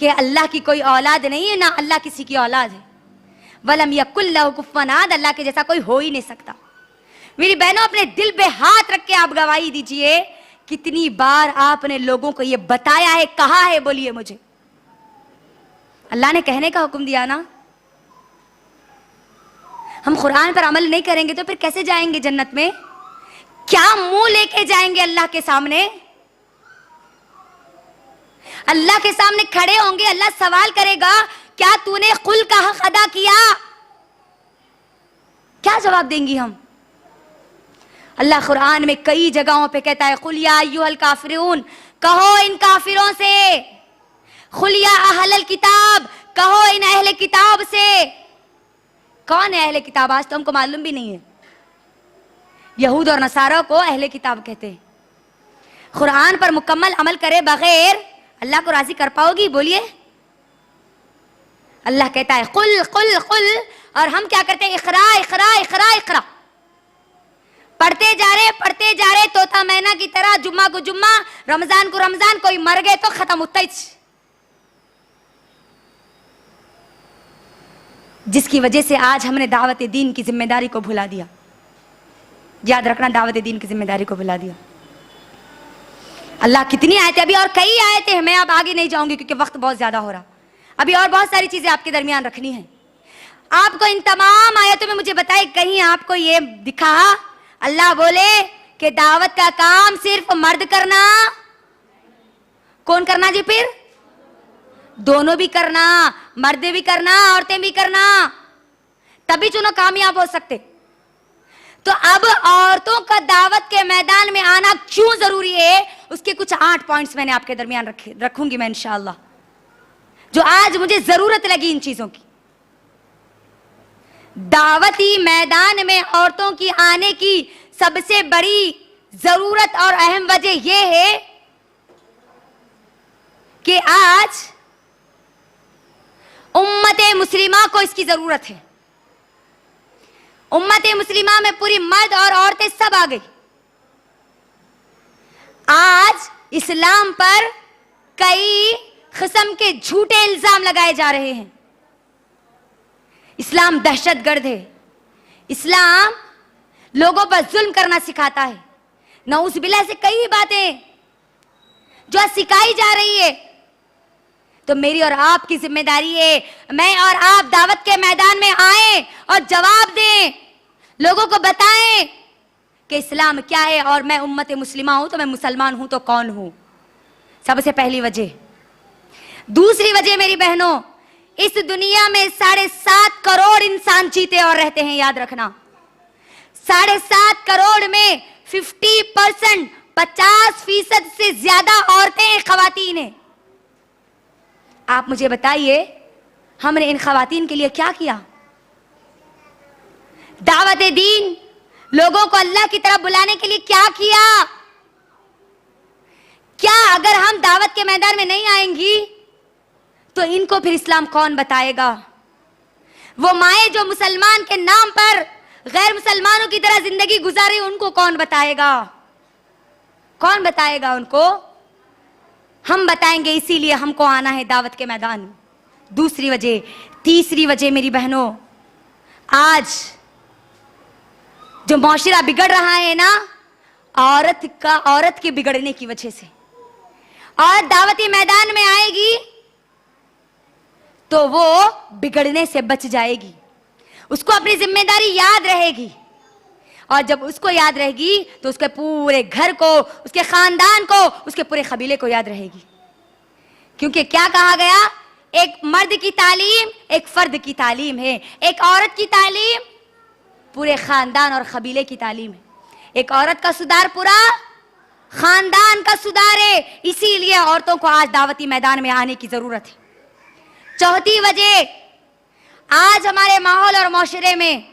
कि अल्लाह की कोई औलाद नहीं है, ना अल्लाह किसी की औलाद है। वलम यकुल लहू कुफुवन अहद, अल्लाह के जैसा कोई हो ही नहीं सकता। मेरी बहनों, अपने दिल पे हाथ रख के आप गवाही दीजिए, कितनी बार आपने लोगों को ये बताया है, कहा है? बोलिए मुझे। अल्लाह ने कहने का हुक्म दिया ना। हम कुरान पर अमल नहीं करेंगे तो फिर कैसे जाएंगे जन्नत में? क्या मुंह लेके जाएंगे अल्लाह के सामने? अल्लाह के सामने खड़े होंगे, अल्लाह सवाल करेगा, क्या तूने कुल का हक अदा किया? क्या जवाब देंगी हम? अल्लाह कुरान में कई जगहों पे कहता है, कुल या अय्युहल काफिरून, कहो इन काफिरों से। कुल या अहलल किताब, कहो इन अहले किताब से। कौन है अहले किताब? आज तो हमको मालूम भी नहीं है। यहूद और नसारा को अहले किताब कहते हैं। कुरान पर मुकम्मल अमल करे बगैर अल्लाह को राजी कर पाओगी? बोलिए। अल्लाह कहता है कुल कुल कुल, और हम क्या करते हैं? इकरा इकरा इकरा इकरा, पढ़ते जा रहे तोता मैना की तरह, जुम्मा को जुम्मा, रमजान को रमजान। कोई मर गए तो खत्म होता ही, जिसकी वजह से आज हमने दावत दीन की जिम्मेदारी को भुला दिया। याद रखना, दावत दीन की जिम्मेदारी को भुला दिया। अल्लाह कितनी आयतें, अभी और कई आयतें हैं, मैं अब आगे नहीं जाऊंगी क्योंकि वक्त बहुत ज्यादा हो रहा। अभी और बहुत सारी चीजें आपके दरमियान रखनी है। आपको इन तमाम आयतों में मुझे बताए, कहीं आपको ये दिखा अल्लाह बोले कि दावत का काम सिर्फ मर्द करना? कौन करना जी? फिर दोनों भी करना, मर्द भी करना, औरतें भी करना, तभी चुनो कामयाब हो सकते। तो अब औरतों का दावत के मैदान में आना क्यों जरूरी है, उसके कुछ 8 पॉइंट्स मैंने आपके दरमियान रखूंगी मैं इंशाअल्लाह, जो आज मुझे जरूरत लगी इन चीजों की। दावती मैदान में औरतों की आने की सबसे बड़ी जरूरत और अहम वजह यह है कि आज उम्मते मुस्लिमा को इसकी जरूरत है। उम्मते मुस्लिमा में पूरी मर्द और औरतें सब आ गई। आज इस्लाम पर कई किस्म के झूठे इल्जाम लगाए जा रहे हैं। इस्लाम दहशतगर्द है, इस्लाम लोगों पर जुल्म करना सिखाता है, नऊज़ुबिल्लाह से कई बातें जो सिखाई जा रही है। तो मेरी और आपकी जिम्मेदारी है, मैं और आप दावत के मैदान में आए और जवाब दें, लोगों को बताएं कि इस्लाम क्या है। और मैं उम्मत मुस्लिमा हूं तो मैं मुसलमान हूं तो कौन हूं? सबसे पहली वजह। दूसरी वजह मेरी बहनों, इस दुनिया में 7.5 करोड़ इंसान जीते और रहते हैं। याद रखना, 7.5 करोड़ में 50%, 50% से ज्यादा औरतें खवातीन हैं। आप मुझे बताइए, हमने इन खवातीन के लिए क्या किया? दावत दीन, लोगों को अल्लाह की तरफ बुलाने के लिए क्या किया? क्या अगर हम दावत के मैदान में नहीं आएंगी तो इनको फिर इस्लाम कौन बताएगा? वो माए जो मुसलमान के नाम पर गैर मुसलमानों की तरह जिंदगी गुजारे, उनको कौन बताएगा? कौन बताएगा उनको? हम बताएंगे, इसीलिए हमको आना है दावत के मैदान। दूसरी वजह। तीसरी वजह मेरी बहनों, आज जो मौशरा बिगड़ रहा है ना, औरत के बिगड़ने की वजह से। और दावती मैदान में आएगी तो वो बिगड़ने से बच जाएगी, उसको अपनी जिम्मेदारी याद रहेगी। और जब उसको याद रहेगी तो उसके पूरे घर को, उसके खानदान को, उसके पूरे कबीले को याद रहेगी। क्योंकि क्या कहा गया? एक मर्द की तालीम एक फर्द की तालीम है, एक औरत की तालीम पूरे खानदान और कबीले की तालीम है। एक औरत का सुधार पूरा खानदान का सुधार है। इसीलिए औरतों को आज दावती मैदान में आने की जरूरत है। चौथी वजह, आज हमारे माहौल और माशरे में,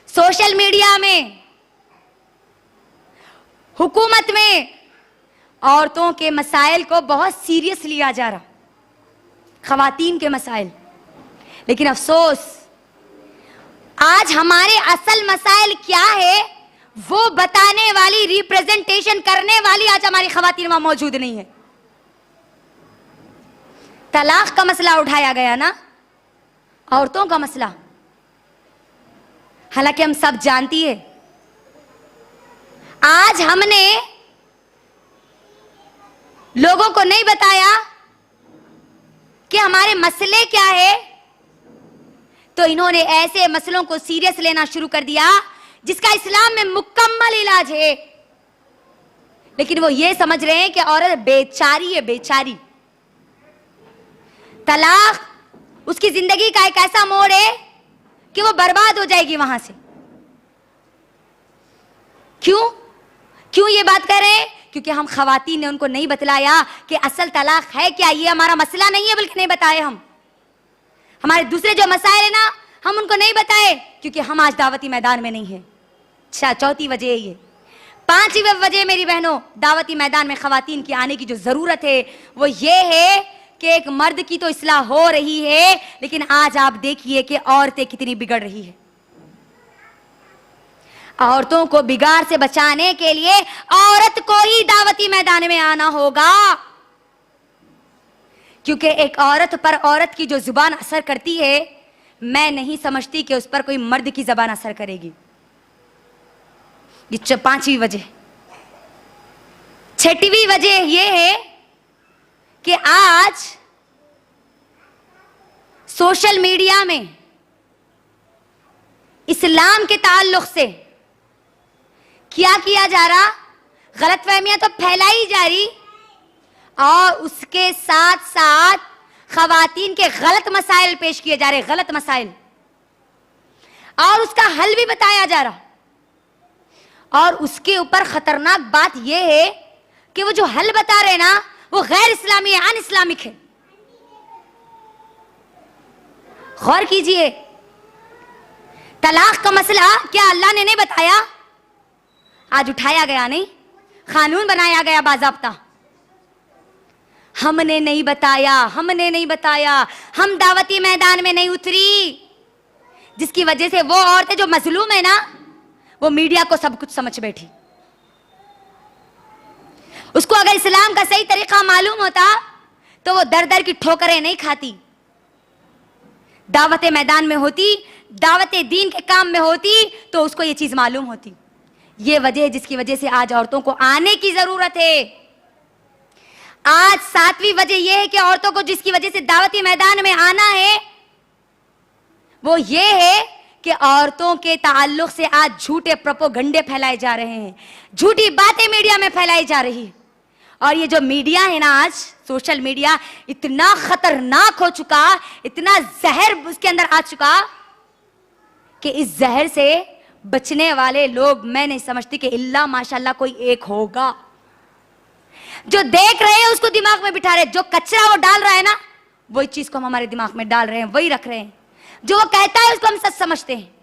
सोशल मीडिया में, हुकूमत में औरतों के मसाइल को बहुत सीरियस लिया जा रहा, खवातीन के मसाइल। लेकिन अफसोस, आज हमारे असल मसाइल क्या है वो बताने वाली, रिप्रेजेंटेशन करने वाली आज हमारी खवातीन वहां मौजूद नहीं है। तलाक का मसला उठाया गया ना, औरतों का मसला। हालांकि हम सब जानती है, आज हमने लोगों को नहीं बताया कि हमारे मसले क्या है, तो इन्होंने ऐसे मसलों को सीरियस लेना शुरू कर दिया जिसका इस्लाम में मुकम्मल इलाज है। लेकिन वो ये समझ रहे हैं कि औरत बेचारी है, बेचारी। तलाक उसकी जिंदगी का एक ऐसा मोड़ है कि वो बर्बाद हो जाएगी वहां से। क्यों ये बात कर रहे हैं? क्योंकि हम खवातीन ने उनको नहीं बतलाया कि असल तलाक है क्या। ये हमारा मसला नहीं है, बल्कि नहीं बताए हम। हमारे दूसरे जो मसाइल है ना, हम उनको नहीं बताए क्योंकि हम आज दावती मैदान में नहीं है। अच्छा, चौथी वजह है ये। पांचवी वजह मेरी बहनों, दावती मैदान में खवातीन की आने की जो जरूरत है वो ये है कि एक मर्द की तो इस्लाह हो रही है, लेकिन आज आप देखिए कि औरतें कितनी बिगड़ रही है। औरतों को बिगाड़ से बचाने के लिए औरत को ही दावती मैदान में आना होगा, क्योंकि एक औरत पर औरत की जो जुबान असर करती है, मैं नहीं समझती कि उस पर कोई मर्द की जबान असर करेगी। ये पांचवी वजह। छठवीं वजह यह है कि आज सोशल मीडिया में इस्लाम के ताल्लुक से क्या किया जा रहा, गलतफहमियां तो फैलाई जा रही, और उसके साथ साथ खवातीन के गलत मसाइल पेश किए जा रहे, गलत मसाइल, और उसका हल भी बताया जा रहा। और उसके ऊपर खतरनाक बात यह है कि वो जो हल बता रहे ना, वो गैर इस्लामी है, अन इस्लामिक है। गौर कीजिए, तलाक का मसला क्या अल्लाह ने नहीं बताया? आज उठाया गया नहीं, कानून बनाया गया बाज़ाब्ता। हमने नहीं बताया, हमने नहीं बताया, हम दावती मैदान में नहीं उतरी, जिसकी वजह से वो औरतें जो मजलूम है ना, वो मीडिया को सब कुछ समझ बैठी। उसको अगर इस्लाम का सही तरीका मालूम होता तो वो दर दर की ठोकरें नहीं खाती, दावत मैदान में होती, दावत दीन के काम में होती, तो उसको ये चीज मालूम होती। ये वजह है जिसकी वजह से आज औरतों को आने की जरूरत है। आज सातवीं वजह यह है कि औरतों को जिसकी वजह से दावती मैदान में आना है वो ये है कि औरतों के ताल्लुक से आज झूठे प्रोपोगंडे फैलाए जा रहे हैं, झूठी बातें मीडिया में फैलाई जा रही है। और ये जो मीडिया है ना, आज सोशल मीडिया इतना खतरनाक हो चुका, इतना जहर उसके अंदर आ चुका कि इस जहर से बचने वाले लोग मैं नहीं समझती कि इल्ला माशाल्लाह कोई एक होगा। जो देख रहे हैं उसको दिमाग में बिठा रहे, जो कचरा वो डाल रहा है ना, वही चीज को हम हमारे दिमाग में डाल रहे हैं, वही रख रहे हैं। जो वो कहता है उसको हम सच समझते हैं।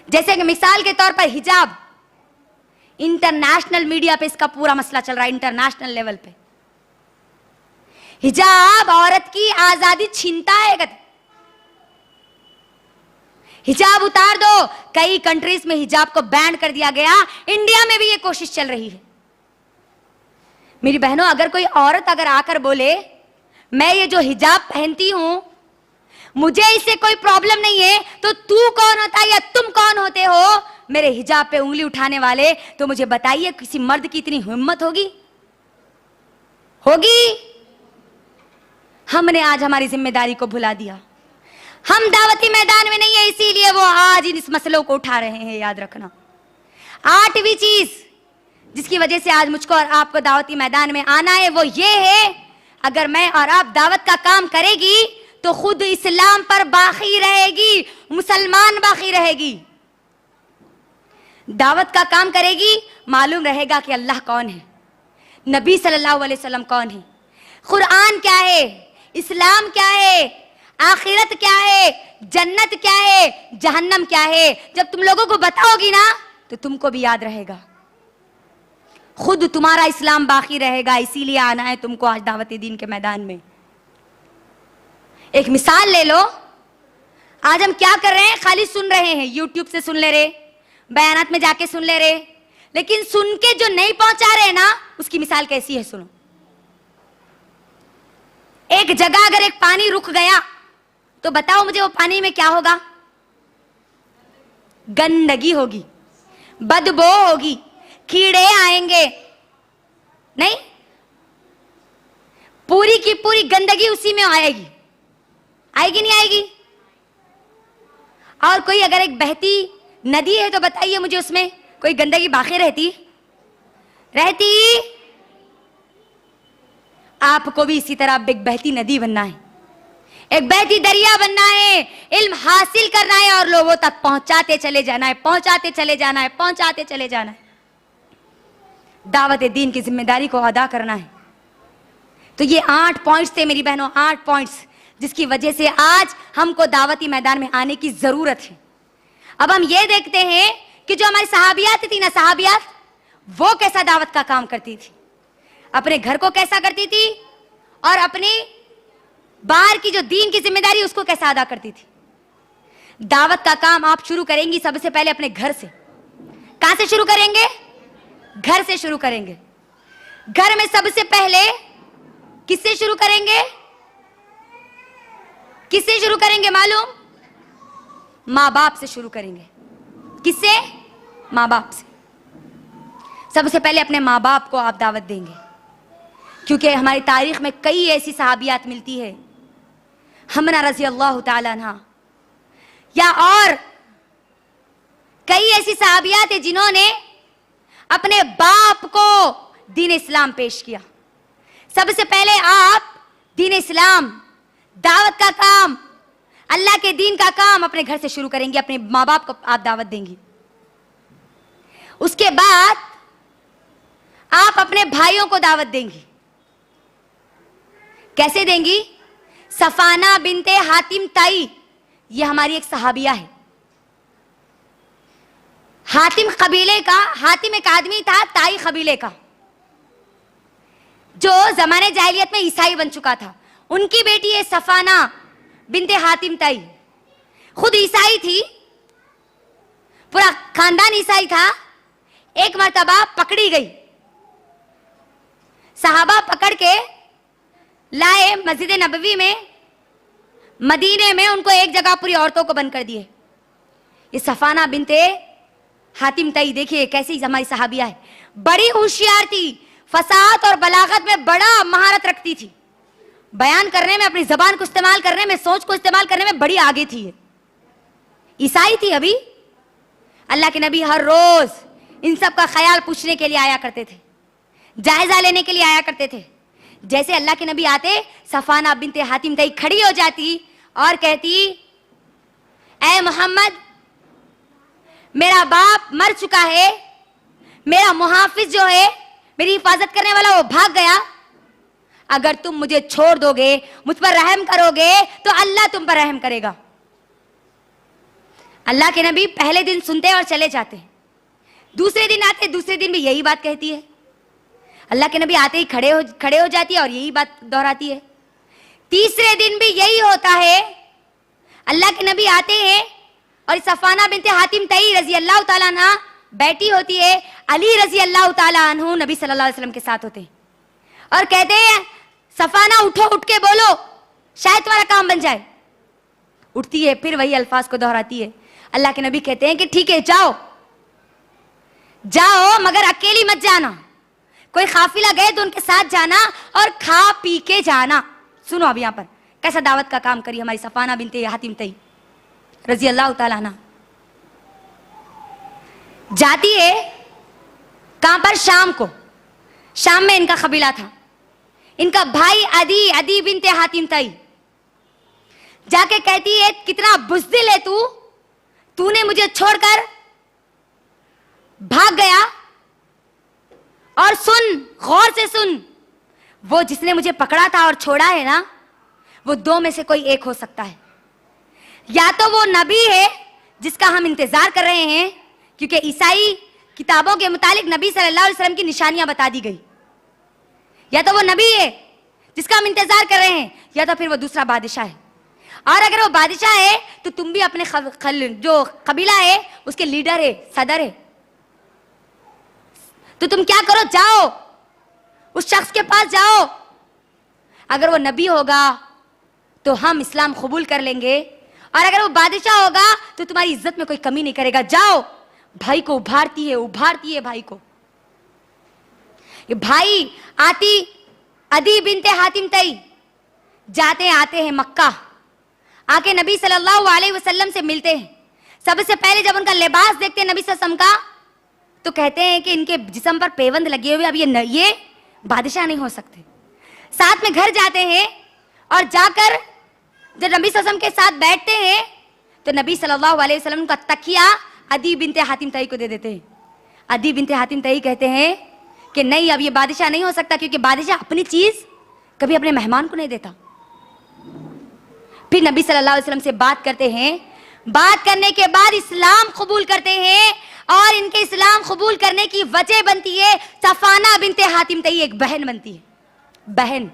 जैसे कि मिसाल के तौर पर हिजाब, इंटरनेशनल मीडिया पे इसका पूरा मसला चल रहा है, इंटरनेशनल लेवल पे। हिजाब औरत की आजादी छीनता है। हिजाब उतार दो, कई कंट्रीज में हिजाब को बैन कर दिया गया, इंडिया में भी ये कोशिश चल रही है। मेरी बहनों, अगर कोई औरत अगर आकर बोले मैं ये जो हिजाब पहनती हूं मुझे इससे कोई प्रॉब्लम नहीं है, तो तू कौन होता है या तुम कौन होते हो मेरे हिजाब पे उंगली उठाने वाले? तो मुझे बताइए, किसी मर्द की इतनी हिम्मत होगी? हमने आज हमारी जिम्मेदारी को भुला दिया। हम दावती मैदान में नहीं है, इसीलिए वो आज इस मसलों को उठा रहे हैं। याद रखना, आठवीं चीज जिसकी वजह से आज मुझको और आपको दावती मैदान में आना है वो ये है, अगर मैं और आप दावत का काम करेगी तो खुद इस्लाम पर बाकी रहेगी, मुसलमान बाकी रहेगी। दावत का काम करेगी, मालूम रहेगा कि अल्लाह कौन है, नबी सल्लल्लाहु अलैहि वसल्लम कौन है, कुरान क्या है, इस्लाम क्या है, आखिरत क्या है, जन्नत क्या है, जहन्नम क्या है। जब तुम लोगों को बताओगी ना तो तुमको भी याद रहेगा, खुद तुम्हारा इस्लाम बाकी रहेगा। इसीलिए आना है तुमको आज दावत दीन के मैदान में। एक मिसाल ले लो, आज हम क्या कर रहे हैं, खाली सुन रहे हैं, यूट्यूब से सुन ले रहे, बयानात में जाके सुन ले रहे, लेकिन सुन के जो नहीं पहुंचा रहे ना, उसकी मिसाल कैसी है सुनो। एक जगह अगर एक पानी रुक गया तो बताओ मुझे वो पानी में क्या होगा? गंदगी होगी, बदबू होगी, कीड़े आएंगे, नहीं? पूरी की पूरी गंदगी उसी में आएगी, आएगी नहीं आएगी? और कोई अगर एक बहती नदी है तो बताइए मुझे उसमें कोई गंदगी बाकी रहती? आपको भी इसी तरह एक बहती नदी बनना है, एक बहती दरिया बनना है, इल्म हासिल करना है और लोगों तक पहुंचाते चले जाना है, पहुंचाते चले जाना है, पहुंचाते चले जाना है। दावत दीन की जिम्मेदारी को अदा करना है। तो ये 8 पॉइंट्स थे मेरी बहनों, 8 पॉइंट्स जिसकी वजह से आज हमको दावती मैदान में आने की जरूरत है। अब हम ये देखते हैं कि जो हमारी सहाबियात थी ना, सहाबियात वो कैसा दावत का काम करती थी, अपने घर को कैसा करती थी और अपने बाहर की जो दीन की जिम्मेदारी उसको कैसा अदा करती थी। दावत का काम आप शुरू करेंगी सबसे पहले अपने घर से। कहां से शुरू करेंगे? घर से शुरू करेंगे। घर में सबसे पहले किससे शुरू करेंगे? किससे शुरू करेंगे मालूम? माँ बाप से शुरू करेंगे। किससे? माँ बाप से। सबसे पहले अपने माँ बाप को आप दावत देंगे, क्योंकि हमारी तारीख में कई ऐसी सहाबियात मिलती है, हमना रज़ी अल्लाह ताला अन्हा, या और कई ऐसी सहाबियात है जिन्होंने अपने बाप को दीन इस्लाम पेश किया। सबसे पहले आप दीन इस्लाम, दावत का काम, अल्लाह के दीन का काम अपने घर से शुरू करेंगे, अपने माँ बाप को आप दावत देंगी। उसके बाद आप अपने भाइयों को दावत देंगी। कैसे देंगी? सफाना बिनते हातिम ताई, ये हमारी एक सहाबिया है। हातिम कबीले का, हातिम एक आदमी था ताई कबीले का, जो जमाने जाहिलियत में ईसाई बन चुका था। उनकी बेटी है सफाना बिनते हातिम ताई, खुद ईसाई थी, पूरा खानदान ईसाई था। एक मर्तबा पकड़ी गई, सहाबा पकड़ के लाए मस्जिद नबवी में, मदीने में, उनको एक जगह पूरी औरतों को बंद कर दिए। ये सफाना बिनते हातिम ताई देखिए कैसी हमारी सहाबिया है, बड़ी होशियार थी, फसाहत और बलागत में बड़ा महारत रखती थी, बयान करने में, अपनी जबान को इस्तेमाल करने में, सोच को इस्तेमाल करने में बड़ी आगे थी। ईसाई थी अभी। अल्लाह के नबी हर रोज इन सब का ख्याल पूछने के लिए आया करते थे, जायजा लेने के लिए आया करते थे। जैसे अल्लाह के नबी आते, सफाना बिनते हातिम ताई खड़ी हो जाती और कहती, ऐ मोहम्मद, मेरा बाप मर चुका है, मेरा मुहाफिज जो है, मेरी हिफाजत करने वाला, वो भाग गया। अगर तुम मुझे छोड़ दोगे, मुझ पर रहम करोगे, तो अल्लाह तुम पर रहम करेगा। अल्लाह के नबी पहले दिन सुनते और चले जाते, दूसरे दिन आते, दूसरे दिन भी यही बात कहती है। अल्लाह के नबी आते ही खड़े हो जाती है और यही बात दोहराती है। तीसरे दिन भी यही होता है। अल्लाह के नबी आते हैं और सफाना बिनते हातिम ताई रजी अल्लाह ताला अन्हा बैठी होती है, अली रजी अल्लाह ताला अन्हु नबी सल्लल्लाहु अलैहि वसल्लम के साथ होते हैं और कहते हैं, सफाना उठो, उठ के बोलो, शायद तुम्हारा काम बन जाए। उठती है, फिर वही अल्फाज को दोहराती है। अल्लाह के नबी कहते हैं कि ठीक है, जाओ जाओ, मगर अकेली मत जाना, कोई काफिला गए तो उनके साथ जाना और खा पी के जाना। सुनो अब यहां पर कैसा दावत का काम करी हमारी सफाना बिनते हातिम ताई रजी अल्लाह ताला अन्हा। जाती है कहां पर? शाम को। शाम में इनका कबीला था, इनका भाई अदी बिनते हातिम ताई जाके कहती है, कितना बुज़दिल है तू, तूने मुझे छोड़कर भाग गया। और सुन, गौर से सुन, वो जिसने मुझे पकड़ा था और छोड़ा है ना, वो दो में से कोई एक हो सकता है। या तो वो नबी है जिसका हम इंतजार कर रहे हैं, क्योंकि ईसाई किताबों के मुतालिक नबी सल्लल्लाहु अलैहि वसल्लम की निशानियां बता दी गई, या तो वो नबी है जिसका हम इंतजार कर रहे हैं, या तो फिर वो दूसरा बादशाह है। और अगर वो बादशाह है तो तुम भी अपने जो कबीला है उसके लीडर है, सदर है, तो तुम क्या करो, जाओ उस शख्स के पास जाओ, अगर वो नबी होगा तो हम इस्लाम कबूल कर लेंगे, और अगर वो बादशाह होगा तो तुम्हारी इज्जत में कोई कमी नहीं करेगा। जाओ, भाई को उभारती है भाई को। ये भाई अदी बिनते हातिम तई आते हैं मक्का, आके नबी सल्लल्लाहु अलैहि वसल्लम से मिलते हैं। सबसे पहले जब उनका लिबास देखते हैं नबी सल्लल्लाहु अलैहि वसल्लम का, तो कहते हैं कि इनके जिस्म पर पेवंद लगे हुए, अब ये बादशाह नहीं हो सकते। साथ में घर जाते हैं और जाकर जब नबी सल्लल्लाहु अलैहि वसल्लम के साथ बैठते हैं तो नबी सल्लल्लाहु अलैहि वसल्लम का तकिया अदी बिनते हातिम तई को दे देते हैं। अदी बिनते हातिम तई कहते हैं कि नहीं, अब ये बादशाह नहीं हो सकता, क्योंकि बादशाह अपनी चीज कभी अपने मेहमान को नहीं देता। फिर नबी सल्लल्लाहु अलैहि वसल्लम से बात करते हैं, बात करने के बाद इस्लाम कबूल करते हैं, और इनके इस्लाम कबूल करने की वजह बनती है सफाना बिनते हातिम तई, एक बहन बनती है, बहन।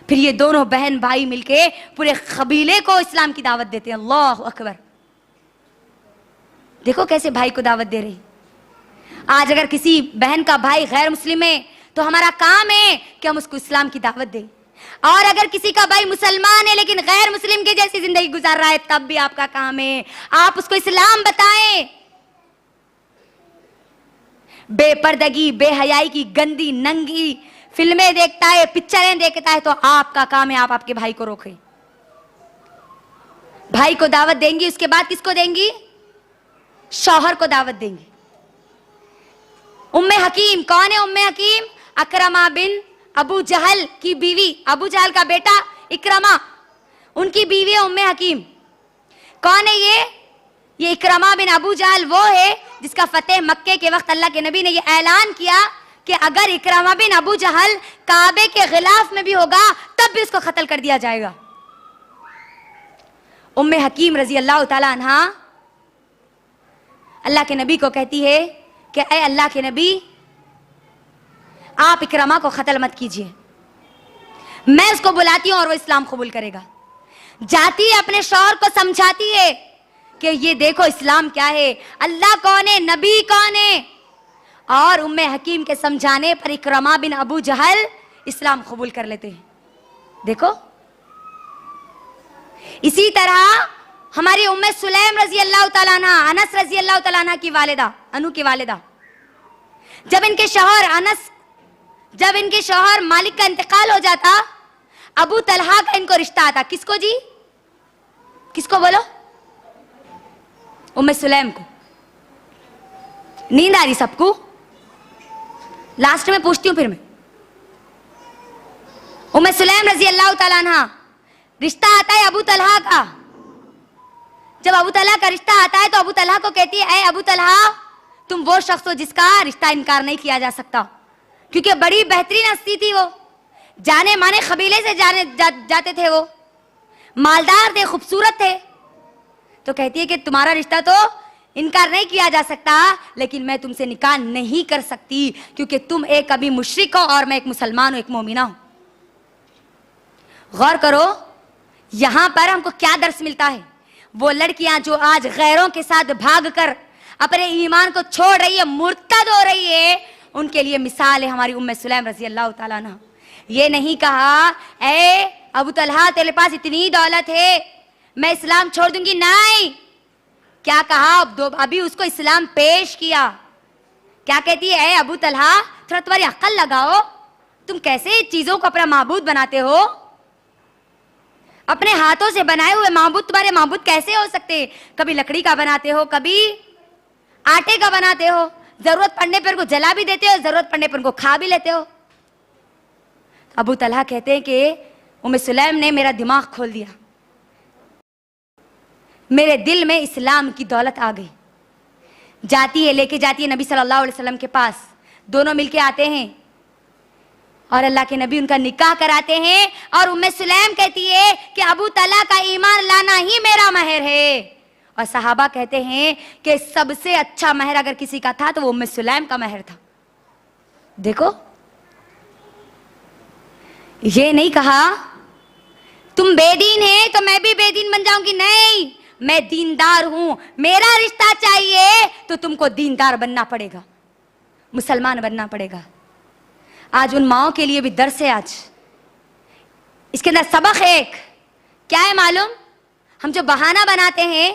फिर ये दोनों बहन भाई मिलके पूरे कबीले को इस्लाम की दावत देते हैं। अल्लाह अकबर। देखो कैसे भाई को दावत दे रही। आज अगर किसी बहन का भाई गैर मुस्लिम है तो हमारा काम है कि हम उसको इस्लाम की दावत दें, और अगर किसी का भाई मुसलमान है लेकिन गैर मुस्लिम की जैसी जिंदगी गुजार रहा है, तब भी आपका काम है आप उसको इस्लाम बताएं। बेपर्दगी, बेहयाई की गंदी नंगी फिल्में देखता है, पिक्चरें देखता है, तो आपका काम है आप आपके भाई को रोकें। भाई को दावत देंगी, उसके बाद किसको देंगी? शौहर को दावत देंगी। उम्मे हकीम कौन है? उम्मे हकीम अकरमा बिन अबू जहल की बीवी, अबू जहल का बेटा इकरमा, उनकी बीवी है उम्मे हकीम। कौन है ये इकरमा बिन अबू जहल वो है जिसका फतेह मक्के के वक्त अल्लाह के नबी ने ये ऐलान किया कि अगर इकरमा बिन अबू जहल काबे के खिलाफ में भी होगा तब भी उसको कत्ल कर दिया जाएगा। उम्मे हकीम रजी अल्लाह ताला अन्हा अल्लाह के नबी को कहती है कि ऐ अल्लाह के नबी, आप इकरमा को कत्ल मत कीजिए, मैं उसको बुलाती हूं और वो इस्लाम कबूल करेगा। जाती है अपने शौहर को समझाती है कि ये देखो इस्लाम क्या है, अल्लाह कौन है, नबी कौन है, और उम्मे हकीम के समझाने पर इकरमा बिन अबू जहल इस्लाम कबूल कर लेते हैं। देखो, इसी तरह हमारी उम्मे सुलैम रजी अल्लाह तआला अन्हा, अनस रजी अल्लाह तआला अन्हा की वालिदा, अनु की वालिदा, जब इनके शौहर मालिक का इंतकाल हो जाता, अबू तलहा का इनको रिश्ता आता। किसको जी? किसको बोलो? उम्मे सुलैम को। नींद आ रही सबको? लास्ट में पूछती हूं फिर मैं। उम्मे सुलैम रजी अल्लाह तआला अन्हा रिश्ता आता है अबू तलहा का। जब अबू तलहा का रिश्ता आता है तो अबू तलहा को कहती है, ऐ अबू तलहा, तुम वो शख्स हो जिसका रिश्ता इनकार नहीं किया जा सकता, क्योंकि बड़ी बेहतरीन हस्ती थी वो, जाने माने कबीले से जाते थे, वो मालदार थे, खूबसूरत थे। तो कहती है कि तुम्हारा रिश्ता तो इनकार नहीं किया जा सकता, लेकिन मैं तुमसे निकाह नहीं कर सकती क्योंकि तुम एक अभी मुशरिक हो और मैं एक मुसलमान हूं, एक मोमिना हूं। गौर करो यहां पर हमको क्या दर्स मिलता है। वो लड़कियां जो आज गैरों के साथ भागकर अपने ईमान को छोड़ रही है, मुर्तद हो रही है, उनके लिए मिसाल है हमारी उम्मे सुलैम रजी अल्लाह तआला अन्हा। ये नहीं कहा ए अबू तलहा तेरे पास इतनी दौलत है मैं इस्लाम छोड़ दूंगी, नहीं। क्या कहा? अभी उसको इस्लाम पेश किया। क्या कहती है? ए अबू तलहा, थोड़ा तुम्हारी अक्ल लगाओ, तुम कैसे चीजों को अपना माबूद बनाते हो? अपने हाथों से बनाए हुए माबूद तुम्हारे माबूद कैसे हो सकते? कभी लकड़ी का बनाते हो, कभी आटे का बनाते हो, जरूरत पड़ने पर उनको जला भी देते हो, जरूरत पड़ने पर उनको खा भी लेते हो। अबू तलहा कहते हैं कि उम्मे सुलैम ने मेरा दिमाग खोल दिया, मेरे दिल में इस्लाम की दौलत आ गई। जाती है, लेके जाती है नबी सल्लल्लाहु अलैहि वसल्लम के पास, दोनों मिलके आते हैं और अल्लाह के नबी उनका निकाह कराते हैं। और उम्मे सुलैम कहती है कि अबू तलहा का ईमान लाना ही मेरा महर है। और सहाबा कहते हैं कि सबसे अच्छा महर अगर किसी का था तो वो उम्मे सुलैम का महर था। देखो, ये नहीं कहा तुम बेदीन है तो मैं भी बेदीन बन जाऊंगी, नहीं, मैं दीनदार हूं, मेरा रिश्ता चाहिए तो तुमको दीनदार बनना पड़ेगा, मुसलमान बनना पड़ेगा। आज उन माओं के लिए भी दर्स है आज इसके अंदर सबक है एक, क्या है मालूम? हम जो बहाना बनाते हैं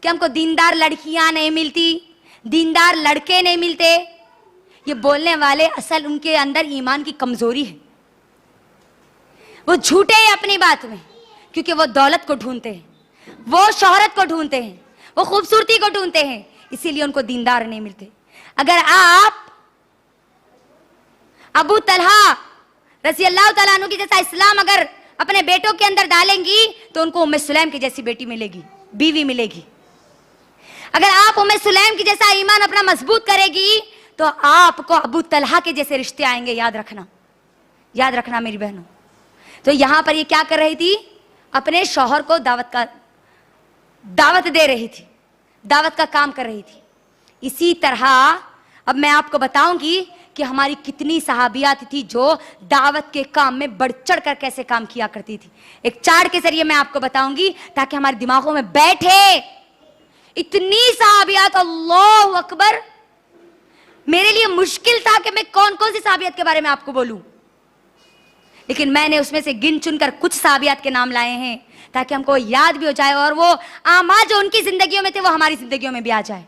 कि हमको दीनदार लड़कियां नहीं मिलती, दीनदार लड़के नहीं मिलते, ये बोलने वाले असल उनके अंदर ईमान की कमजोरी है। वो झूठे हैं अपनी बात में, क्योंकि वो दौलत को ढूंढते हैं, वो शोहरत को ढूंढते हैं, वो खूबसूरती को ढूंढते हैं, इसीलिए उनको दीनदार नहीं मिलते। अगर आप अबू तलहा रज़ी अल्लाह तआला अन्हु की जैसा इस्लाम अगर अपने बेटों के अंदर डालेंगी तो उनको उम्मे सुलैम की जैसी बेटी मिलेगी, बीवी मिलेगी। अगर आप उम्मे सुलैम की जैसा ईमान अपना मजबूत करेगी तो आपको अबू तलहा के जैसे रिश्ते आएंगे। याद रखना, याद रखना मेरी बहनों। तो यहां पर ये क्या कर रही थी? अपने शौहर को दावत दे रही थी, दावत का काम कर रही थी। इसी तरह अब मैं आपको बताऊंगी कि हमारी कितनी सहाबियात थी जो दावत के काम में बढ़ चढ़ कर कैसे काम किया करती थी। एक चार्ट के जरिए मैं आपको बताऊंगी ताकि हमारे दिमागों में बैठे। इतनी सहाबियात, अल्लाह अकबर। मेरे लिए मुश्किल था कि मैं कौन कौन सी सहाबियात के बारे में आपको बोलूं, लेकिन मैंने उसमें से गिन चुनकर कुछ सहाबियात के नाम लाए हैं ताकि हमको याद भी हो जाए और वो आमाल जो उनकी जिंदगियों में थे वो हमारी जिंदगियों में भी आ जाए।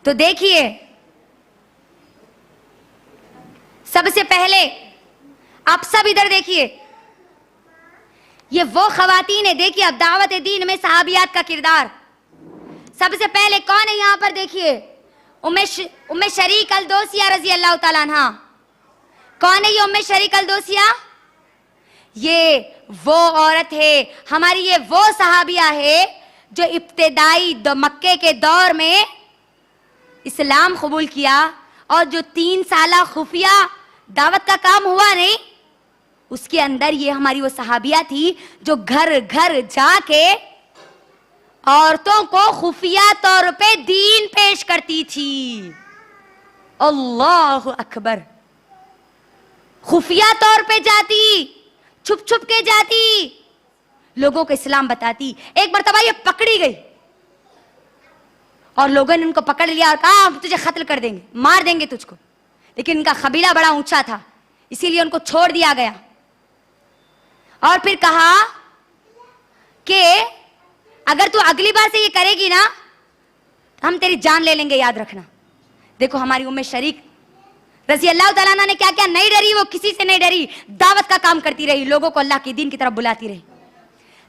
तो देखिए, सबसे पहले आप सब इधर देखिए, ये वो खवातीन है। देखिए अब दावत दीन में सहाबियात का किरदार। सबसे पहले कौन है यहां पर? देखिए उम्मे शरीक अल दोसिया रजी अल्लाह तआला अन्हा। कौन है ये उम्मे शरीक अल दोसिया? ये वो औरत है, हमारी ये वो सहाबिया है जो इब्तिदाई मक्के के दौर में इस्लाम कबूल किया और जो 3 साल खुफिया दावत का काम हुआ नहीं, उसके अंदर ये हमारी वो सहाबिया थी जो घर घर जाके औरतों को खुफिया तौर पे दीन पेश करती थी। अल्लाह अकबर। खुफिया तौर पे जाती, छुप छुप के जाती, लोगों को इस्लाम बताती। एक मर्तबा ये पकड़ी गई और लोगों ने उनको पकड़ लिया और कहा हम तुझे कत्ल कर देंगे, मार देंगे तुझको। लेकिन इनका कबीला बड़ा ऊंचा था, इसीलिए उनको छोड़ दिया गया। और फिर कहा कि अगर तू अगली बार से ये करेगी ना हम तेरी जान ले लेंगे, याद रखना। देखो हमारी उम्मे शरीक रज़ी अल्लाह तआला अन्हा ने क्या क्या, नहीं डरी, वो किसी से नहीं डरी, दावत का काम करती रही, लोगों को अल्लाह के दीन की तरफ बुलाती रही।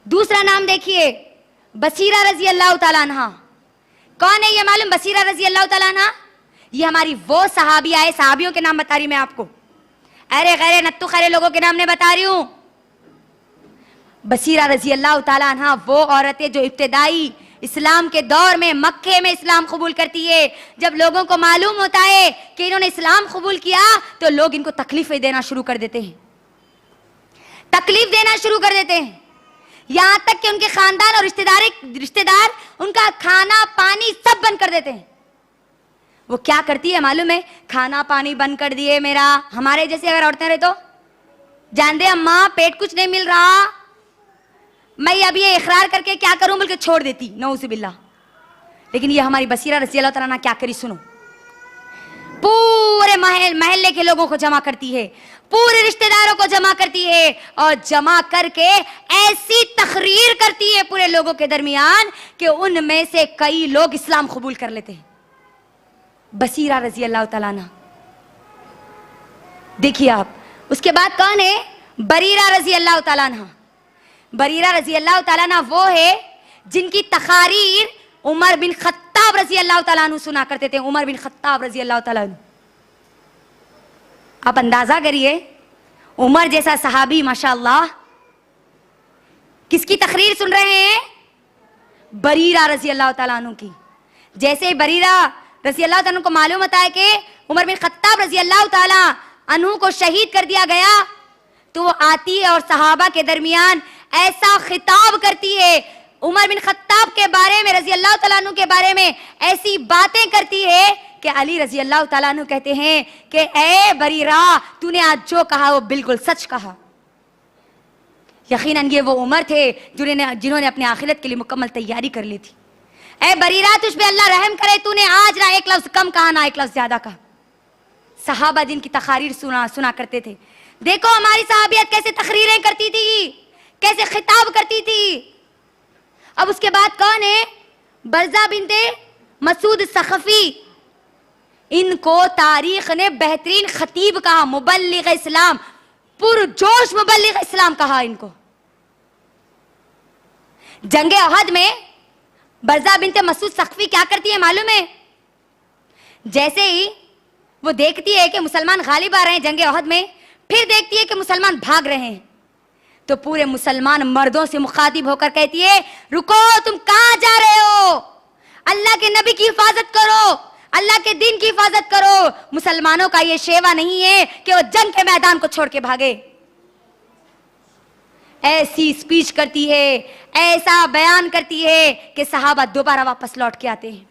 दूसरा नाम देखिए, बसीरा रज़ी अल्लाह तआला अन्हा। कौन है ये मालूम? बसीरा रज़ी अल्लाह तआला अन्हा ये हमारी वो सहाबिया है। सहाबियों के नाम बता रही मैं आपको, अरे गैरे नत्तू खैरे लोगों के नाम नहीं बता रही हूं। बसीरा रज़ी अल्लाह तआला अन्हा वो औरत है जो इब्तिदाई इस्लाम के दौर में मक्के में इस्लाम कबूल करती है। जब लोगों को मालूम होता है कि इन्होंने इस्लाम कबूल किया तो लोग इनको तकलीफें देना शुरू कर देते हैं, तकलीफ देना शुरू कर देते हैं, यहां तक कि उनके खानदान और रिश्तेदार उनका खाना पानी सब बंद कर देते हैं। वो क्या करती है मालूम है? खाना पानी बंद कर दिए मेरा, हमारे जैसे अगर औरतें रहे तो जान दे अम्मा पेट कुछ नहीं मिल रहा, मैं अब ये इकरार करके क्या करूं बल्कि छोड़ देती, नऊज़ुबिल्लाह। लेकिन ये हमारी बसीरा रज़ी अल्लाह तआला अन्हा क्या करी सुनो। पूरे महल्ले के लोगों को जमा करती है, पूरे रिश्तेदारों को जमा करती है और जमा करके ऐसी तकरीर करती है पूरे लोगों के दरमियान कि उनमें से कई लोग इस्लाम कबूल कर लेते हैं। बसीरा रज़ी अल्लाह तआला अन्हा। देखिए आप, उसके बाद कौन है? बरीरा रज़ी अल्लाह तआला अन्हा। बरीरा रज़ी अल्लाह तआला अन्हा वो है जिनकी तकारीर उमर बिन खत्ताब रज़ी अल्लाह तआला अन्हु सुना करते थे। उमर बिन खत्ताब रज़ी अल्लाह तआला अन्हु, आप अंदाजा करिए, उमर जैसा सहाबी माशाअल्लाह, किसकी तकरीर सुन रहे हैं? बरीरा रज़ी अल्लाह तआला अन्हु की। जैसे ही बरीरा रज़ी अल्लाह तआला अन्हु को मालूम होता है कि उमर बिन खत्ताब रज़ी अल्लाह तआला अन्हु को शहीद कर दिया गया, तो वो आती है और सहाबा के दरमियान ऐसा खिताब करती है, उमर बिन खत्ताब के बारे में, रज़ी अल्लाह तआला अन्हु के बारे में ऐसी बातें करती है कि अली रज़ी अल्लाह तआला अन्हु कहते हैं कि ए बरीरा, तूने आज जो कहा वो बिल्कुल सच कहा। यकीनन ये वो उमर थे जिन्होंने अपने आखिरत के लिए मुकम्मल तैयारी कर ली थी। ए बरीरा, तुझ पे अल्लाह रहम करे, तूने आज ना एक लफ्ज कम कहा ना एक लफ्ज ज्यादा कहा, सहाबा जिनकी तकारीर सुना करते थे। देखो हमारी सहाबियत कैसे तकरीरें करती थी, कैसे खिताब करती थी। अब उसके बाद कौन है? बरज़ा बिनते मसूद सखफी। इनको तारीख ने बेहतरीन खतीब कहा, मुबल्लिग इस्लाम, पुरजोश मुबल्लिग इस्लाम कहा इनको। जंगे अहद में बरज़ा बिनते मसूद सखफी क्या करती है मालूम है? जैसे ही वो देखती है कि मुसलमान गालिब आ रहे हैं जंगे अहद में, फिर देखती है कि मुसलमान भाग रहे हैं, तो पूरे मुसलमान मर्दों से मुखातिब होकर कहती है, रुको, तुम कहां जा रहे हो? अल्लाह के नबी की हिफाजत करो, अल्लाह के दीन की हिफाजत करो। मुसलमानों का यह शेवा नहीं है कि वो जंग के मैदान को छोड़ के भागे। ऐसी स्पीच करती है, ऐसा बयान करती है कि सहाबा दोबारा वापस लौट के आते हैं।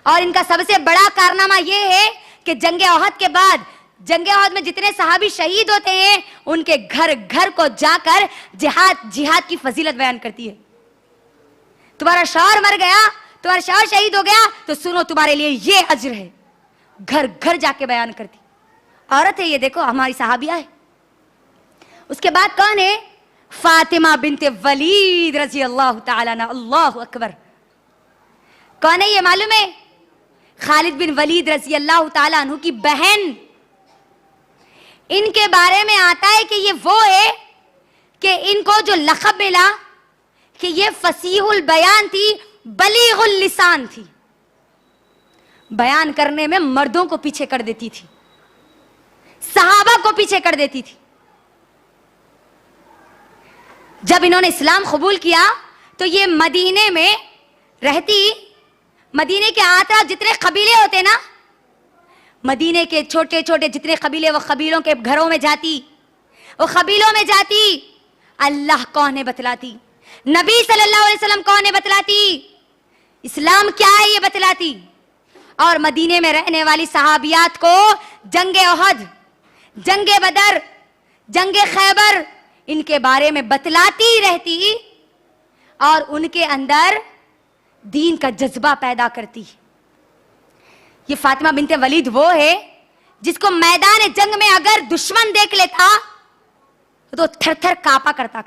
और इनका सबसे बड़ा कारनामा यह है कि जंगे अहद के बाद, जंगे अहद में जितने सहाबी शहीद होते हैं, उनके घर घर को जाकर जिहाद की फजीलत बयान करती है। तुम्हारा शौहर मर गया, तुम्हारा शौहर शहीद हो गया, तो सुनो तुम्हारे लिए ये अज्र है। घर घर जाके बयान करती औरत है ये, देखो हमारी सहाबिया है। उसके बाद कौन है? फातिमा बिनते वलीद रजी अल्लाह ताला अन्हा। अल्लाहु अकबर। कौन है ये मालूम है? खालिद बिन वलीद रजी अल्लाह ताला अन्हु की बहन। इनके बारे में आता है कि ये वो है कि इनको जो लक़ब मिला कि ये फसीहुल बयान थी, बलीगुल लिसान थी। बयान करने में मर्दों को पीछे कर देती थी, सहाबा को पीछे कर देती थी। जब इन्होंने इस्लाम कबूल किया तो ये मदीने में रहती, मदीने के आसपास जितने कबीले होते ना, मदीने के छोटे छोटे जितने कबीले, वो कबीलों के घरों में जाती, वो कबीलों में जाती, अल्लाह कौन है बतलाती, नबी सल्लल्लाहु अलैहि वसल्लम कौन है बतलाती, इस्लाम क्या है ये बतलाती। और मदीने में रहने वाली सहाबियात को जंगे ओहद, जंगे बदर, जंगे खैबर, इनके बारे में बतलाती रहती और उनके अंदर दीन का जज्बा पैदा करती। ये फातिमा बिनते वलीद वो है जिसको मैदान जंग में अगर दुश्मन देख लेता तो थर थर कांपा करता,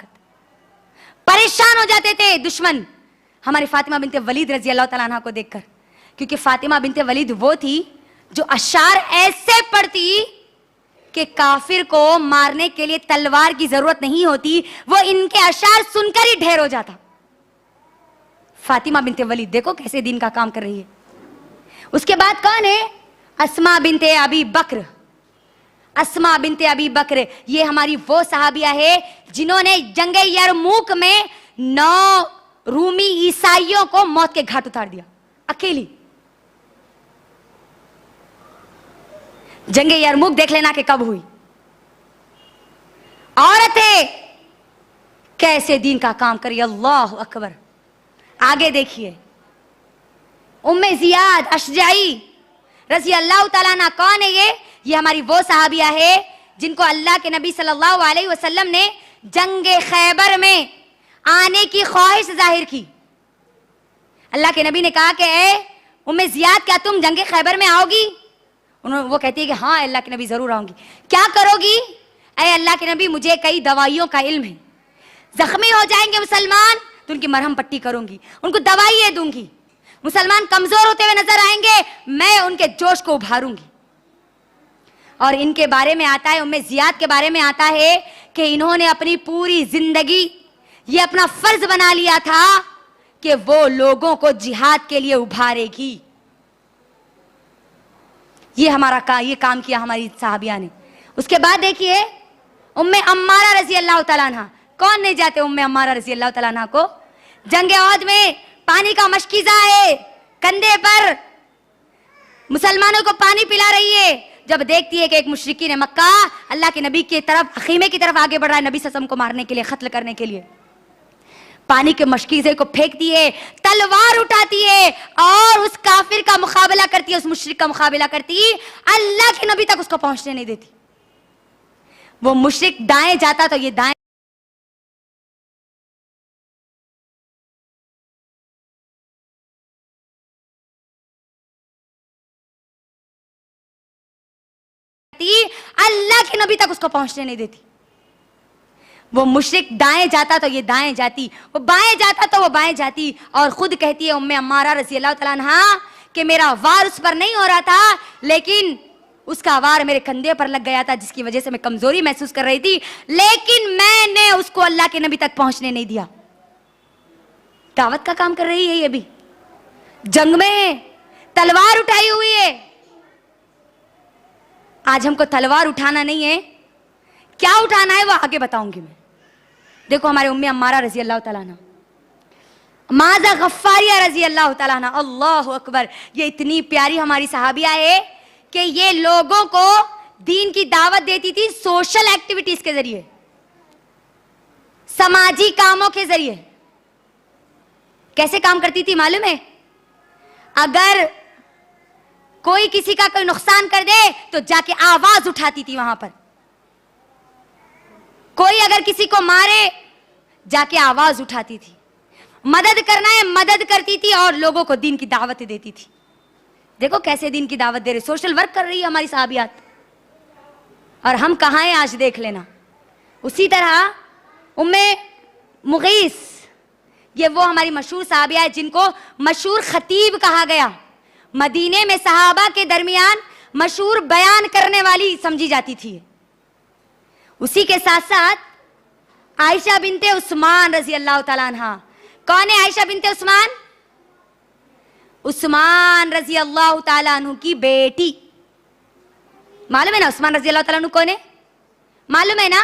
परेशान हो जाते थे दुश्मन हमारी फातिमा बिनते वलीद रजी अल्लाह ताला अन्हा को देखकर। क्योंकि फातिमा बिनते वलीद वो थी जो अशार ऐसे पढ़ती कि काफिर को मारने के लिए तलवार की जरूरत नहीं होती, वो इनके अशार सुनकर ही ढेर हो जाता। फातिमा बिनते वलीद देखो कैसे दीन का काम कर रही है। उसके बाद कौन है? अस्मा बिनते अबी बकर। अस्मा बिनते अबी बकर ये हमारी वो सहाबिया है जिन्होंने जंगे यरमुक में 9 रूमी ईसाइयों को मौत के घाट उतार दिया, अकेली। जंगे यरमुक देख लेना कि कब हुई। औरत है कैसे दीन का काम करी, अल्लाह अकबर। आगे देखिए, उम्मे जियाद अशजाई रजी अल्लाह ताला अन्हा कौन है? ये हमारी वो सहाबिया है जिनको अल्लाह के नबी सल्लल्लाहु अलैहि वसल्लम ने जंगे खैबर में आने की ख्वाहिश जाहिर की। अल्लाह के नबी ने कहा कि ए उम्मे जियाद, क्या तुम जंगे खैबर में आओगी? वो कहती है कि हाँ अल्लाह के नबी जरूर आऊंगी। क्या करोगी? अरे अल्लाह के नबी, मुझे कई दवाइयों का इल्म है, जख्मी हो जाएंगे मुसलमान तो उनकी मरहम पट्टी करूंगी, उनको दवाइयां दूंगी। मुसलमान कमजोर होते हुए नजर आएंगे, मैं उनके जोश को उभारूंगी। और इनके बारे में आता है, उम्मे जियाद के बारे में आता है कि इन्होंने अपनी पूरी जिंदगी ये अपना फर्ज बना लिया था कि वो लोगों को जिहाद के लिए उभारेगी। ये काम किया हमारी साहबिया ने। उसके बाद देखिए उम्मे अम्मारा रजी अल्लाह ताला अन्हा। कौन नहीं जाते उम्मे अम्मारा रजी अल्लाह ताला अन्हा को? जंगे औद में पानी का मशकीजा है, कंधे पर मुसलमानों को पानी पिला रही है। जब देखती है कि एक मुशरिकीन मक्का अल्लाह के नबी की तरफ, खीमे की तरफ आगे बढ़ रहा है नबी सल्लल्लाहु अलैहि वसल्लम को मारने के लिए, कत्ल करने के लिए, पानी के मशकीजे को फेंकती है, तलवार उठाती है और उस काफिर का मुकाबला करती है, उस मुशरिक का मुकाबला करती है, अल्लाह के नबी तक उसको पहुंचने नहीं देती। वो मुशरिक दाएं जाता तो ये दाएं अल्लाह के नबी तक उसको पहुंचने नहीं देती। वो मुशरिक दाएं जाता तो ये दाएं जाती, वो बाएं जाता तो वो बाएं जाती, और खुद कहती है उम्मे अम्मारा रज़ी अल्लाह तआला अन्हा कि मेरा वार उस पर नहीं हो रहा था, लेकिन उसका वार मेरे कंधे पर लग गया था, जिसकी वजह से मैं कमजोरी महसूस कर रही थी, लेकिन मैंने उसको अल्लाह के नबी तक पहुंचने नहीं दिया। दावत का काम कर रही है, ये भी जंग में है, तलवार उठाई हुई है। आज हमको तलवार उठाना नहीं है, क्या उठाना है वो आगे बताऊंगी मैं। देखो हमारे उम्मे अम्मारा रजी अल्लाह तआला अन्हा, माजा गफ्फारिया रजी अल्लाह तआला अन्हा, अल्लाह अकबर, ये इतनी प्यारी हमारी सहाबिया है कि ये लोगों को दीन की दावत देती थी सोशल एक्टिविटीज के जरिए, समाजी कामों के जरिए। कैसे काम करती थी मालूम है? अगर कोई किसी का कोई नुकसान कर दे तो जाके आवाज उठाती थी वहां पर। कोई अगर किसी को मारे जाके आवाज उठाती थी। मदद करना है मदद करती थी और लोगों को दीन की दावत देती थी। देखो कैसे दीन की दावत दे रही, सोशल वर्क कर रही है हमारी साहबियात। और हम कहाँ हैं आज देख लेना। उसी तरह उम्मे मुगीस, ये वो हमारी मशहूर साहबिया है जिनको मशहूर खतीब कहा गया। मदीने में सहाबा के दरमियान मशहूर बयान करने वाली समझी जाती थी। उसी के साथ साथ आयशा बिनते उस्मान रजी अल्लाह तआला अन्हा। कौन है आयशा बिनते उस्मान? उस्मान रजी अल्लाह तआला अन्हु की बेटी। मालूम है ना उस्मान रजी अल्लाह तआला अन्हु कौन है? मालूम है ना?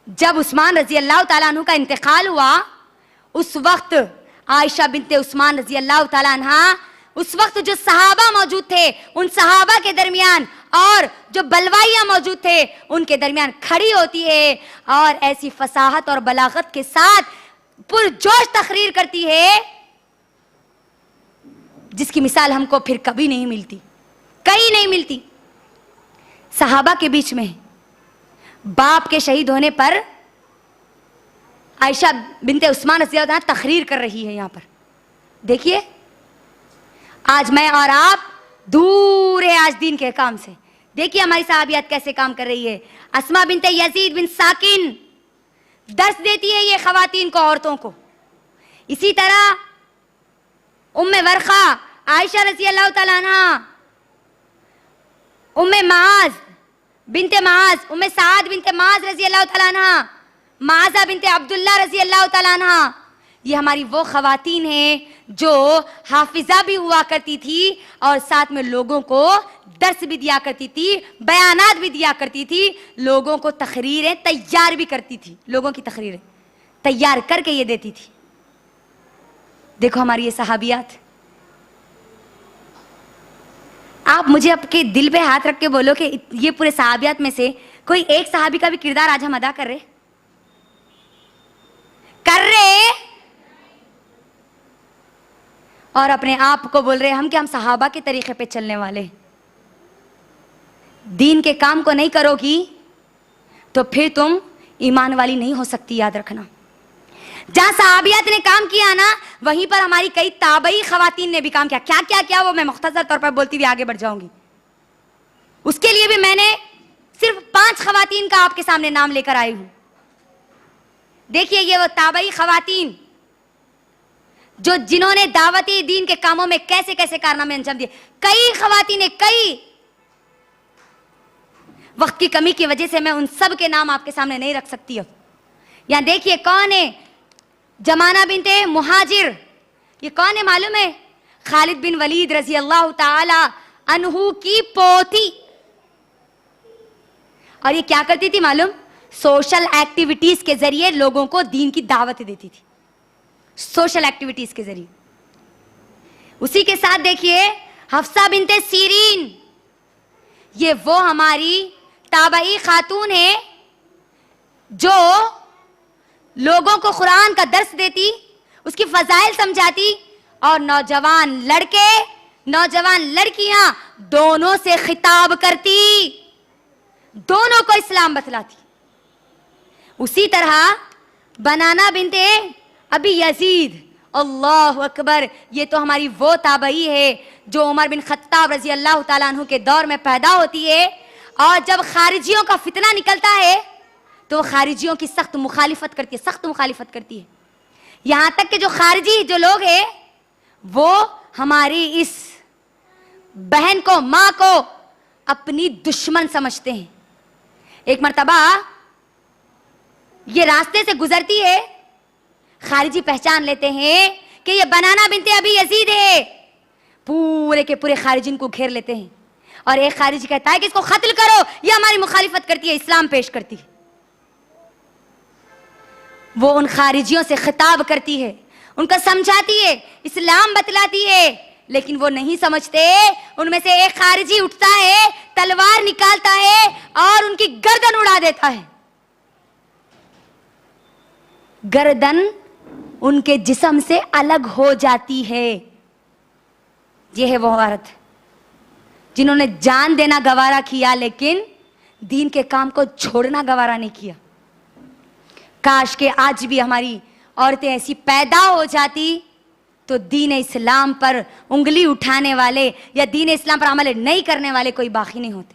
जब उस्मान रजी अल्लाह तआला अन्हु का इंतकाल हुआ, उस वक्त आयशा बिनते उस्मान रजी अल्लाह तआला अन्हा, उस वक्त जो सहाबा मौजूद थे उन सहाबा के दरमियान और जो बलवाइया मौजूद थे उनके दरमियान खड़ी होती है और ऐसी फसाहत और बलागत के साथ पुरजोश तकरीर करती है जिसकी मिसाल हमको फिर कभी नहीं मिलती, कहीं नहीं मिलती। सहाबा के बीच में बाप के शहीद होने पर आयशा बिनते उस्मान रज़ी अल्लाह अन्हा तकरीर कर रही है। यहां पर देखिए, आज मैं और आप दूर है आज दीन के काम से। देखिए हमारी साहबियात कैसे काम कर रही है। अस्मा बिनते यजीद बिन साकिन दर्स देती है ये खवातीन को, औरतों को। इसी तरह उम्मे वर्खा आयशा रज़ी अल्लाह तआला अन्हा, उम्मे माज बिनते माज, उम्मे साद बिनते माज रज़ी अल्लाह तआला अन्हा, माजा बिनते अब्दुल्ला रज़ी अल्लाह तआला अन्हा, ये हमारी वो खवातीन हैं जो हाफिजा भी हुआ करती थी और साथ में लोगों को दर्स भी दिया करती थी, बयानात भी दिया करती थी, लोगों को तकरीरें तैयार भी करती थी, लोगों की तकरीरें तैयार करके ये देती थी। देखो हमारी ये सहाबियात। आप मुझे आपके दिल पे हाथ रख के बोलो कि ये पूरे सहाबियात में से कोई एक सहाबी का भी किरदार आज हम अदा कर रहे और अपने आप को बोल रहे हम कि हम सहाबा के तरीके पे चलने वाले। दीन के काम को नहीं करोगी तो फिर तुम ईमान वाली नहीं हो सकती, याद रखना। जहां सहाबियात ने काम किया ना, वहीं पर हमारी कई ताबई खवातीन ने भी काम किया। क्या क्या क्या वो मैं मुख्तसर तौर पर बोलती हुई आगे बढ़ जाऊंगी। उसके लिए भी मैंने सिर्फ 5 खवातीन का आपके सामने नाम लेकर आई हूं। देखिए ये वो ताबई खवातीन जो जिन्होंने दावती दीन के कामों में कैसे कैसे कारनामे अंजाम दिए। कई खवातीन ने, कई, वक्त की कमी की वजह से मैं उन सब के नाम आपके सामने नहीं रख सकती। अब यहां देखिए कौन है? जमाना बिनते मुहाजिर। ये कौन है मालूम है? खालिद बिन वलीद रजी अल्लाह ताला अन्हु की पोती। और ये क्या करती थी मालूम? सोशल एक्टिविटीज के जरिए लोगों को दीन की दावत देती थी, सोशल एक्टिविटीज के जरिए। उसी के साथ देखिए हफ्सा बिनते सीरीन, ये वो हमारी ताबई खातून है जो लोगों को कुरान का दर्स देती, उसकी फजाइल समझाती और नौजवान लड़के नौजवान लड़कियां दोनों से खिताब करती, दोनों को इस्लाम बतलाती। उसी तरह बनाना बिनते अभी यजीद, अल्लाह अकबर। ये तो हमारी वो ताबई है जो उमर बिन खत्ताब रजी अल्लाह ताला अन्हु के दौर में पैदा होती है, और जब खारिजियों का फितना निकलता है तो खारिजियों की सख्त मुखालिफत करती है, सख्त मुखालिफत करती है। यहां तक कि जो खारिजी जो लोग हैं वो हमारी इस बहन को, मां को अपनी दुश्मन समझते हैं। एक मर्तबा ये रास्ते से गुजरती है, खारिजी पहचान लेते हैं कि ये बनाना बिनते अबी यजीद है। पूरे के पूरे खारिजिन को घेर लेते हैं और एक खारिजी कहता है कि इसको कत्ल करो, ये हमारी मुखालिफत करती है, इस्लाम पेश करती है। वो उन खारिजियों से खिताब करती है, उनको समझाती है, इस्लाम बतलाती है, लेकिन वो नहीं समझते। उनमें से एक खारिजी उठता है, तलवार निकालता है और उनकी गर्दन उड़ा देता है। गर्दन उनके जिस्म से अलग हो जाती है। ये है वो औरत जिन्होंने जान देना गवारा किया, लेकिन दीन के काम को छोड़ना गवारा नहीं किया। काश के आज भी हमारी औरतें ऐसी पैदा हो जाती तो दीन इस्लाम पर उंगली उठाने वाले या दीन इस्लाम पर अमल नहीं करने वाले कोई बाकी नहीं होते।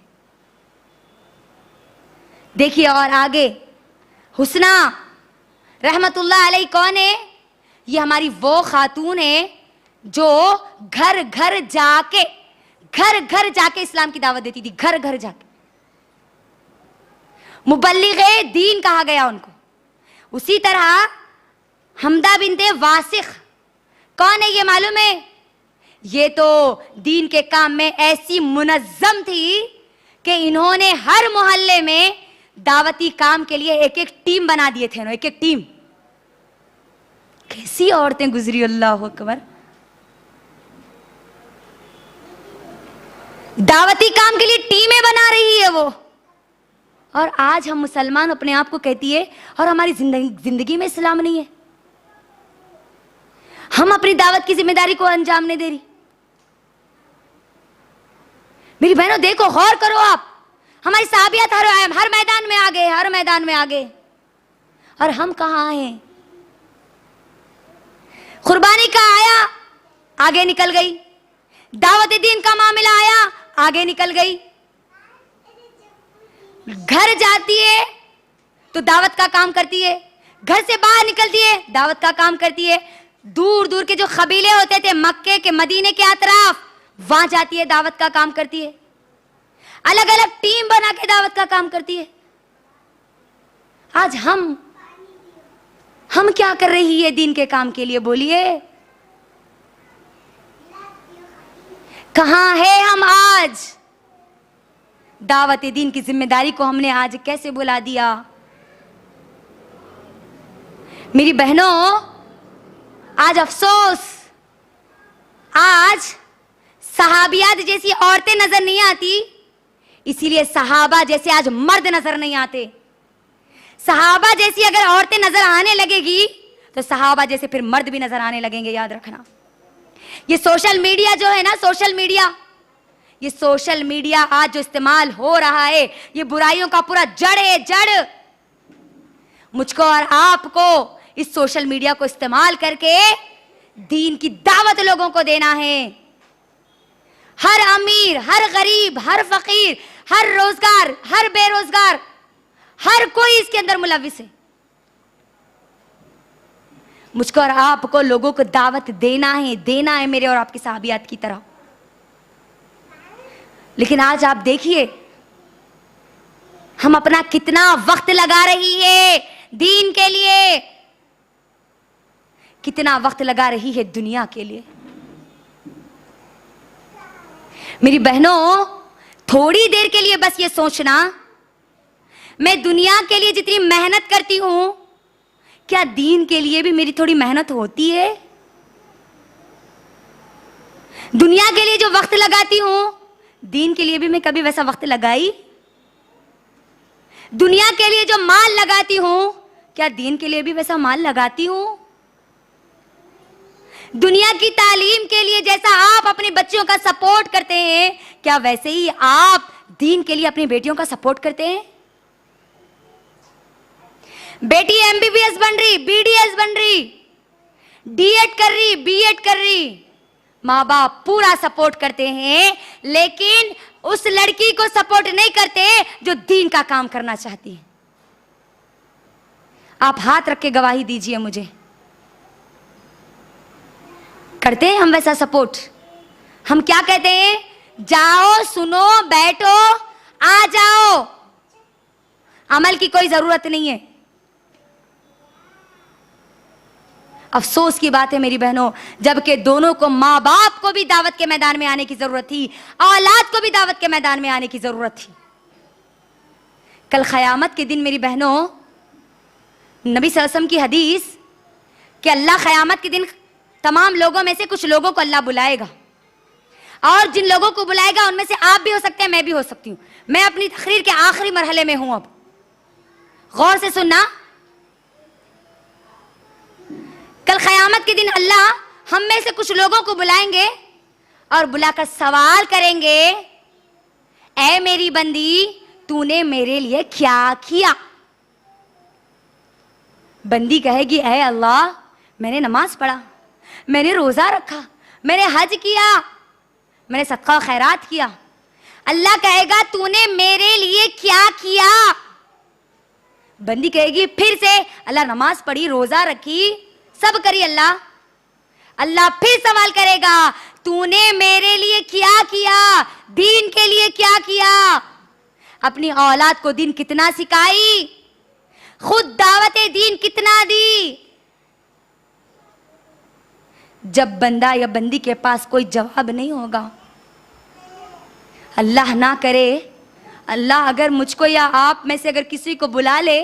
देखिए और आगे हुस्ना रहमतुल्लाह अलैह कौन है? ये हमारी वो खातून है जो घर घर जाके इस्लाम की दावत देती थी, घर घर जाके। मुबल्लिग़े दीन कहा गया उनको। उसी तरह हमदा बिनते वासिख कौन है ये मालूम है? ये तो दीन के काम में ऐसी मुनज्जम थी कि इन्होंने हर मोहल्ले में दावती काम के लिए एक एक टीम बना दिए थे, एक एक टीम। कैसी औरतें गुजरी, अल्लाह अकबर। दावती काम के लिए टीमें बना रही है वो। और आज हम मुसलमान अपने आप को कहती है और हमारी जिंदगी में इस्लाम नहीं है। हम अपनी दावत की जिम्मेदारी को अंजाम नहीं दे रही। मेरी बहनों देखो, गौर करो आप, हमारी साहबियात हर मैदान में आ गए, हर मैदान में आ गए, और हम कहां हैं? कुर्बानी का आया, आगे निकल गई। दावत दीन का मामला आया, आगे निकल गई। घर जाती है तो दावत का काम करती है, घर से बाहर निकलती है दावत का काम करती है। दूर दूर के जो कबीले होते थे मक्के के, मदीने के अतराफ, वहां जाती है, दावत का काम करती है। अलग अलग टीम बना के दावत का काम करती है। आज हम क्या कर रही है दीन के काम के लिए? बोलिए, कहां है हम आज? दावत दीन की जिम्मेदारी को हमने आज कैसे भुला दिया? मेरी बहनों, आज अफसोस, आज सहाबियात जैसी औरतें नजर नहीं आती, इसीलिए सहाबा जैसे आज मर्द नजर नहीं आते। सहाबा जैसी अगर औरतें नजर आने लगेगी तो सहाबा जैसे फिर मर्द भी नजर आने लगेंगे, याद रखना। ये सोशल मीडिया जो है ना, ये सोशल मीडिया आज जो इस्तेमाल हो रहा है, ये बुराइयों का पूरा जड़ है, जड़। मुझको और आपको इस सोशल मीडिया को इस्तेमाल करके दीन की दावत लोगों को देना है। हर अमीर, हर गरीब, हर फकीर, हर रोजगार, हर बेरोजगार, हर कोई इसके अंदर मुलविस है। मुझको और आपको लोगों को दावत देना है मेरे और आपकी साहबियात की तरह। लेकिन आज आप देखिए हम अपना कितना वक्त लगा रही है दीन के लिए, कितना वक्त लगा रही है दुनिया के लिए। मेरी बहनों, थोड़ी देर के लिए बस ये सोचना, मैं दुनिया के लिए जितनी मेहनत करती हूं, क्या दीन के लिए भी मेरी थोड़ी मेहनत होती है? दुनिया के लिए जो वक्त लगाती हूं, दीन के लिए भी मैं कभी वैसा वक्त लगाई? दुनिया के लिए जो माल लगाती हूं, क्या दीन के लिए भी वैसा माल लगाती हूं? दुनिया की तालीम के लिए जैसा आप अपने बच्चों का सपोर्ट करते हैं, क्या वैसे ही आप दीन के लिए अपनी बेटियों का सपोर्ट करते हैं? बेटी एमबीबीएस बन रही, बीडीएस बन रही, डीएड कर रही, बीएड कर रही, माँ बाप पूरा सपोर्ट करते हैं, लेकिन उस लड़की को सपोर्ट नहीं करते जो दीन का काम करना चाहती है। आप हाथ रख के गवाही दीजिए मुझे, करते हैं हम वैसा सपोर्ट? हम क्या कहते हैं? जाओ, सुनो, बैठो, आ जाओ, अमल की कोई जरूरत नहीं है। अफसोस की बात है मेरी बहनों, जबकि दोनों को, माँ बाप को भी दावत के मैदान में आने की जरूरत थी, औलाद को भी दावत के मैदान में आने की जरूरत थी। कल क़यामत के दिन मेरी बहनों, नबी सल्लल्लाहु अलैहि वसल्लम की हदीस कि अल्लाह क़यामत के दिन तमाम लोगों में से कुछ लोगों को अल्लाह बुलाएगा, और जिन लोगों को बुलाएगा उनमें से आप भी हो सकते हैं, मैं भी हो सकती हूं। मैं अपनी तकरीर के आखिरी मरहले में हूं, अब गौर से सुनना। कल क़यामत के दिन अल्लाह हम में से कुछ लोगों को बुलाएंगे और बुलाकर सवाल करेंगे, ऐ मेरी बंदी, तूने मेरे लिए क्या किया? बंदी कहेगी, ऐ अल्लाह, मैंने नमाज पढ़ा, मैंने रोजा रखा, मैंने हज किया, मैंने सदका खैरात किया। अल्लाह कहेगा, तूने मेरे लिए क्या किया? बंदी कहेगी फिर से, अल्लाह नमाज पढ़ी, रोजा रखी, सब करी अल्लाह। अल्लाह फिर सवाल करेगा, तूने मेरे लिए क्या किया? दीन के लिए क्या किया? अपनी औलाद को दीन कितना सिखाई? खुद दावत दीन कितना दी? जब बंदा या बंदी के पास कोई जवाब नहीं होगा, अल्लाह ना करे, अल्लाह अगर मुझको या आप में से अगर किसी को बुला ले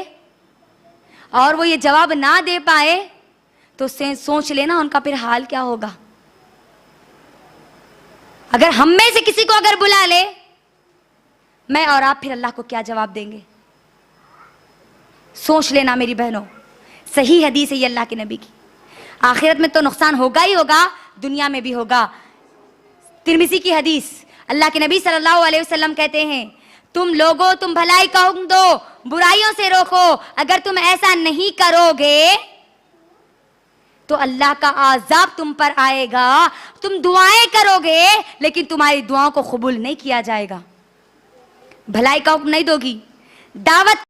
और वो ये जवाब ना दे पाए, तो सोच लेना उनका फिर हाल क्या होगा। अगर हम में से किसी को अगर बुला ले, मैं और आप फिर अल्लाह को क्या जवाब देंगे? सोच लेना मेरी बहनों, सही हदीस है ये अल्लाह के नबी की। आखिरत में तो नुकसान होगा ही होगा, दुनिया में भी होगा। तिरमिज़ी की हदीस, अल्लाह के नबी सल्लल्लाहु अलैहि वसल्लम कहते हैं, तुम लोगों, तुम भलाई का हुक्म दो, बुराइयों से रोको, अगर तुम ऐसा नहीं करोगे तो अल्लाह का आज़ाब तुम पर आएगा। तुम दुआएं करोगे लेकिन तुम्हारी दुआओं को कबूल नहीं किया जाएगा। भलाई का हुक्म नहीं दोगी, दावत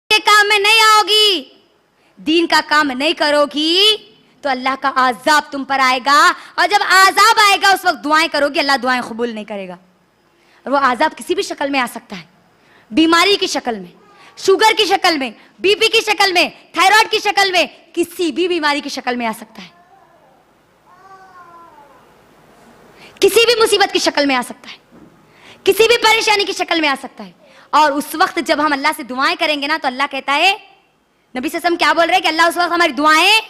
के काम में नहीं आओगी, दीन का काम नहीं करोगी, तो अल्लाह का आज़ाब तुम पर आएगा। और जब आज़ाब आएगा उस वक्त दुआएं करोगे, अल्लाह दुआएं कबूल नहीं करेगा। और वो आज़ाब किसी भी शक्ल में आ सकता है, बीमारी की शक्ल में, शुगर की शक्ल में, बीपी की शक्ल में, थायराइड की शक्ल में, किसी भी बीमारी की शक्ल में आ सकता है, किसी भी मुसीबत की शक्ल में आ सकता है, किसी भी परेशानी की शक्ल में आ सकता है। और उस वक्त जब हम अल्लाह से दुआएं करेंगे ना, तो अल्लाह कहता है, नबी सल्लल्लाहु अलैहि वसल्लम क्या बोल रहे हैं कि अल्लाह उस वक्त हमारी दुआएं